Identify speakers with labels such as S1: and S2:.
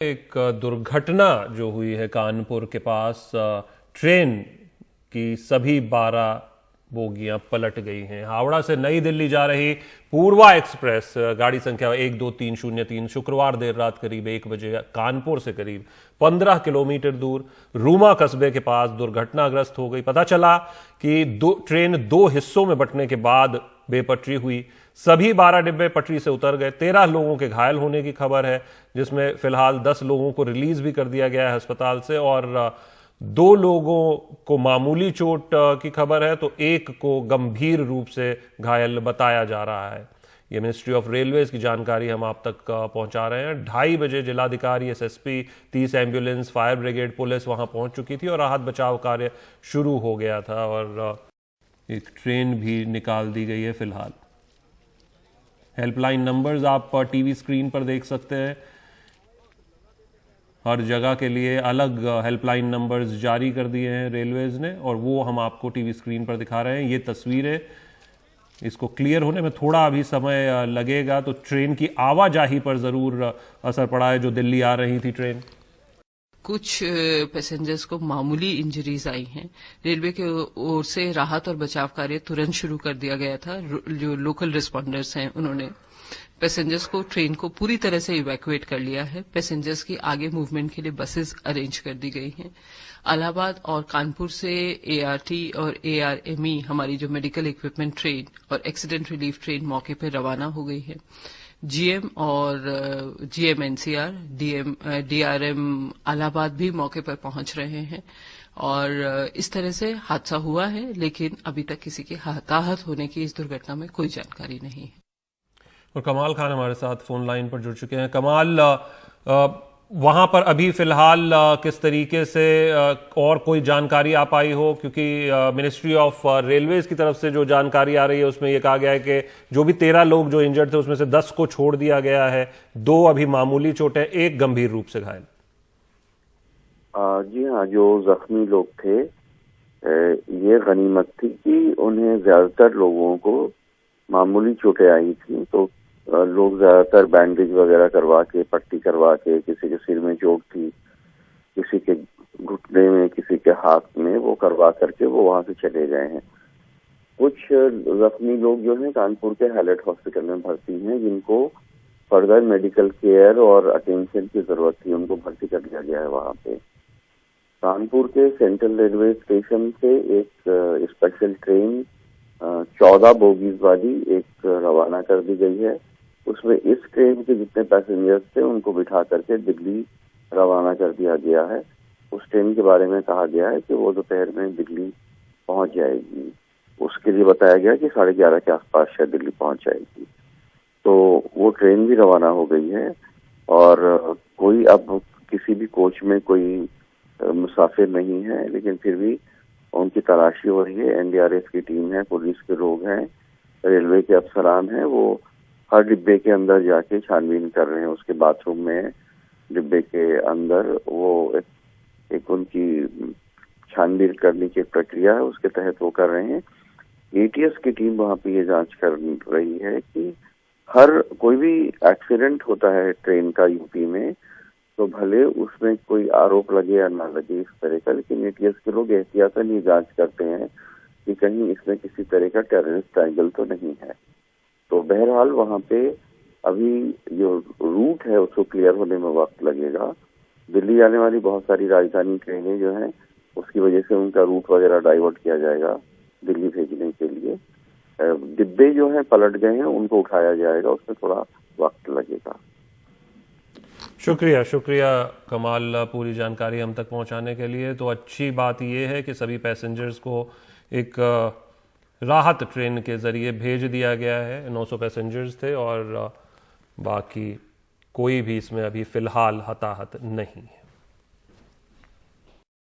S1: एक दुर्घटना जो हुई है कानपुर के पास, ट्रेन की सभी 12 बोगियां पलट गई हैं। हावड़ा से नई दिल्ली जा रही पूर्वा एक्सप्रेस गाड़ी संख्या 12303 शुक्रवार देर रात करीब 1 बजे कानपुर से करीब 15 किलोमीटर दूर रूमा कस्बे के पास दुर्घटनाग्रस्त हो गई। पता चला कि ट्रेन 2 हिस्सों में बंटने के बाद बेपटरी हुई। सभी 12 डिब्बे पटरी से उतर गए। 13 लोगों के घायल होने की खबर है, जिसमें फिलहाल 10 लोगों को रिलीज भी कर दिया गया है अस्पताल से और 2 लोगों को मामूली चोट की खबर है, तो एक को गंभीर रूप से घायल बताया जा रहा है। ये मिनिस्ट्री ऑफ रेलवेज की जानकारी हम आप तक पहुंचा रहे हैं। 2:30 बजे जिलाधिकारी, SSP, 30 ambulance, fire brigade, police वहां पहुंच चुकी थी और राहत बचाव कार्य शुरू हो गया था और एक ट्रेन भी निकाल दी गई है। फिलहाल हेल्पलाइन नंबर्स आप टीवी स्क्रीन पर देख सकते हैं। हर जगह के लिए अलग हेल्पलाइन नंबर्स जारी कर दिए हैं रेलवेज ने और वो हम आपको टीवी स्क्रीन पर दिखा रहे हैं। ये तस्वीरें, इसको क्लियर होने में थोड़ा अभी समय लगेगा, तो ट्रेन की आवाजाही पर जरूर असर पड़ा है जो दिल्ली आ रही थी ट्रेन।
S2: कुछ पैसेंजर्स को मामूली इंजरीज आई हैं। रेलवे की ओर से राहत और बचाव कार्य तुरंत शुरू कर दिया गया था। जो लोकल रिस्पॉन्डर्स हैं उन्होंने पैसेंजर्स को, ट्रेन को पूरी तरह से इवैक्यूएट कर लिया है। पैसेंजर्स की आगे मूवमेंट के लिए बसेस अरेंज कर दी गई हैं। इलाहाबाद और कानपुर से एआरटी और एआरएमई, हमारी जो मेडिकल इक्विपमेंट ट्रेन और एक्सीडेंट रिलीफ ट्रेन मौके पर रवाना हो गई है। जीएम और जीएमएनसीआर, डीआरएम इलाहाबाद भी मौके पर पहुंच रहे हैं और इस तरह से हादसा हुआ है, लेकिन अभी तक किसी के हताहत होने की इस दुर्घटना में कोई जानकारी नहीं है।
S1: और कमाल खान हमारे साथ फोन लाइन पर जुड़ चुके हैं। कमाल, वहां पर अभी फिलहाल किस तरीके से और कोई जानकारी आ पाई हो, क्योंकि मिनिस्ट्री ऑफ रेलवेज की तरफ से जो जानकारी आ रही है उसमें यह कहा गया है कि जो भी 13 लोग जो इंजर्ड थे उसमें से 10 को छोड़ दिया गया है, 2 अभी मामूली चोटें, 1 गंभीर रूप से घायल।
S3: जी हाँ, जो जख्मी लोग थे, ये गनीमत थी कि उन्हें ज्यादातर लोगों को मामूली चोटें आई थी, तो लोग ज्यादातर बैंडेज वगैरह करवा के, पट्टी करवा के, किसी के सिर में चोट थी, किसी के घुटने में, किसी के हाथ में, वो करवा करके वो वहां से चले गए हैं। कुछ जख्मी लोग जो हैं कानपुर के हाईलाइट हॉस्पिटल में भर्ती हैं, जिनको फर्दर मेडिकल केयर और अटेंशन की जरूरत थी, उनको भर्ती कर दिया गया है वहां पे। कानपुर के सेंट्रल रेलवे स्टेशन से एक स्पेशल ट्रेन 14 बोगीज वाली एक रवाना कर दी गई है। उसमें इस ट्रेन के जितने पैसेंजर्स थे उनको बिठा करके दिल्ली रवाना कर दिया गया है। उस ट्रेन के बारे में कहा गया है कि वो दोपहर में दिल्ली पहुंच जाएगी। उसके लिए बताया गया कि 11:30 के आसपास शायद दिल्ली पहुंच जाएगी। तो वो ट्रेन भी रवाना हो गई है और कोई अब किसी भी कोच में कोई मुसाफिर नहीं है, लेकिन फिर भी उनकी तलाशी हो रही है। एनडीआरएफ की टीम है, पुलिस के लोग हैं, रेलवे के अफसरान हैं, वो हर डिब्बे के अंदर जाके छानबीन कर रहे हैं। उसके बाथरूम में, डिब्बे के अंदर वो एक उनकी छानबीन करने की प्रक्रिया है, उसके तहत वो कर रहे हैं। एटीएस की टीम वहां पे ये जांच कर रही है कि हर कोई भी एक्सीडेंट होता है ट्रेन का यूपी में, तो भले उसमें कोई आरोप लगे या ना लगे इस तरह का, लेकिन एटीएस के लोग एहतियातन ये जांच करते हैं कि कहीं इसमें किसी तरह का टेररिस्ट एंगल तो नहीं है। तो बहरहाल वहां पे अभी जो रूट है उसको क्लियर होने में वक्त लगेगा। दिल्ली जाने वाली बहुत सारी राजधानी ट्रेनें जो हैं, उसकी वजह से उनका रूट वगैरह डाइवर्ट किया जाएगा दिल्ली भेजने के लिए। डिब्बे जो हैं पलट गए हैं, उनको उठाया जाएगा, उसमें थोड़ा वक्त लगेगा।
S1: शुक्रिया कमाल, पूरी जानकारी हम तक पहुंचाने के लिए। तो अच्छी बात यह है कि सभी पैसेंजर्स को एक राहत ट्रेन के जरिए भेज दिया गया है। 900 पैसेंजर्स थे और बाकी कोई भी इसमें अभी फिलहाल हताहत नहीं है।